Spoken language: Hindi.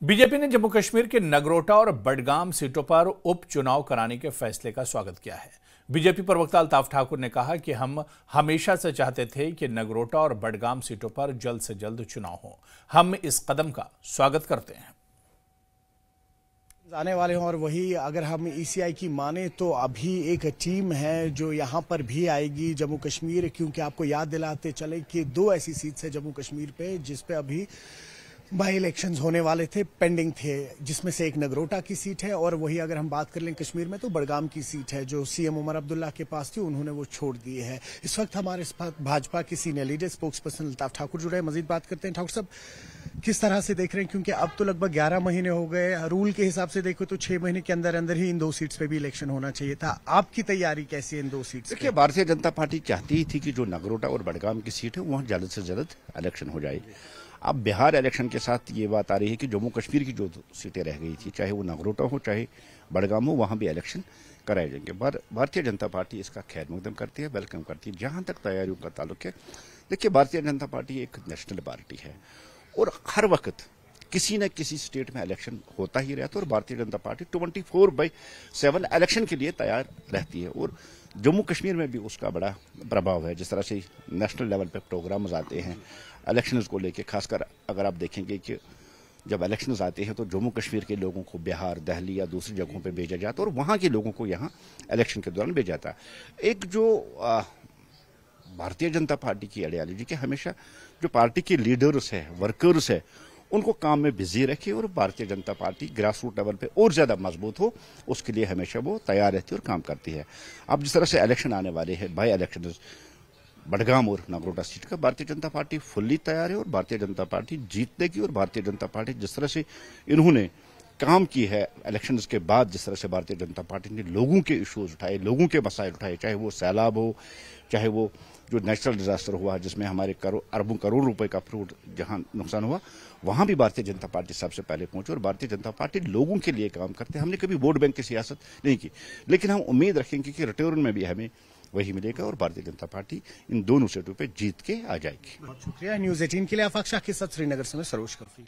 बीजेपी ने जम्मू कश्मीर के नगरोटा और बडगाम सीटों पर उपचुनाव कराने के फैसले का स्वागत किया है। बीजेपी प्रवक्ता अल्ताफ ठाकुर ने कहा कि हम हमेशा से चाहते थे कि नगरोटा और बडगाम सीटों पर जल्द से जल्द चुनाव हो। हम इस कदम का स्वागत करते हैं। आने वाले हैं और वही अगर हम ईसीआई की माने तो अभी एक टीम है जो यहाँ पर भी आएगी जम्मू कश्मीर, क्योंकि आपको याद दिलाते चले कि दो ऐसी सीट्स है जम्मू कश्मीर पे जिस पे अभी बाई इलेक्शंस होने वाले थे, पेंडिंग थे, जिसमें से एक नगरोटा की सीट है और वही अगर हम बात कर लें कश्मीर में तो बडगाम की सीट है जो सीएम उमर अब्दुल्ला के पास थी, उन्होंने वो छोड़ दी है। इस वक्त हमारे भाजपा के senior leader spokes person Altaf Thakur जुड़े हैं, मजीद बात करते हैं। ठाकुर साहब, किस तरह से देख रहे हैं, क्योंकि अब तो लगभग 11 महीने हो गए, रूल के हिसाब से देखो तो 6 महीने के अंदर अंदर ही इन दो सीट्स पे भी इलेक्शन होना चाहिए था। आपकी तैयारी कैसी है इन दो सीट्स? देखिए, भारतीय जनता पार्टी चाहती ही थी कि जो नगरोटा और बडगाम की सीट है वहां जल्द से जल्द इलेक्शन हो जाए। अब बिहार इलेक्शन के साथ ये बात आ रही है कि जम्मू कश्मीर की जो सीटें रह गई थी, चाहे वो नगरोटा हो चाहे बडगाम हो, वहां भी इलेक्शन कराए जाएंगे। भारतीय जनता पार्टी इसका खैर मकदम करती है, वेलकम करती है। जहां तक तैयारियों का ताल्लुक है, देखिए, भारतीय जनता पार्टी एक नेशनल पार्टी है और हर वक्त किसी न किसी स्टेट में इलेक्शन होता ही रहता है और भारतीय जनता पार्टी 24/7 इलेक्शन के लिए तैयार रहती है। और जम्मू कश्मीर में भी उसका बड़ा प्रभाव है। जिस तरह से नेशनल लेवल पे प्रोग्राम्स आते हैं इलेक्शंस को लेके, खासकर अगर आप देखेंगे कि जब इलेक्शंस आते हैं तो जम्मू कश्मीर के लोगों को बिहार, दिल्ली या दूसरी जगहों पे भेजा जाता है और वहां के लोगों को यहाँ इलेक्शन के दौरान भेजा जाता है। एक जो भारतीय जनता पार्टी की आइडियोलॉजी के हमेशा जो पार्टी के लीडर्स है, वर्कर्स है, उनको काम में बिजी रखे और Bharatiya Janata party grass root level पे और ज्यादा मजबूत हो, उसके लिए हमेशा वो तैयार रहती है और काम करती है। अब जिस तरह से इलेक्शन आने वाले हैं, बाई इलेक्शन बडगाम और नगरोटा सीट का, भारतीय जनता पार्टी फुल्ली तैयार है और भारतीय जनता पार्टी जीतने और भारतीय जनता पार्टी जिस तरह से इन्होंने काम की है इलेक्शंस के बाद, जिस तरह से भारतीय जनता पार्टी ने लोगों के इश्यूज उठाए, लोगों के मसाइल उठाए, चाहे वो सैलाब हो, चाहे वो जो नेचुरल डिजास्टर हुआ जिसमें हमारे अरबों करोड़ रुपए का फ्रूट जहां नुकसान हुआ, वहां भी भारतीय जनता पार्टी सबसे पहले पहुंची और भारतीय जनता पार्टी लोगों के लिए काम करते हैं। हमने कभी वोट बैंक की सियासत नहीं की, लेकिन हम उम्मीद रखेंगे कि रिटर्न में भी हमें वही मिलेगा और भारतीय जनता पार्टी इन दोनों सीटों पे जीत के आ जाएगी। बहुत शुक्रिया। न्यूज़ 18 के लिए आफाक शाह के साथ श्रीनगर से मैं सरोज कफरी।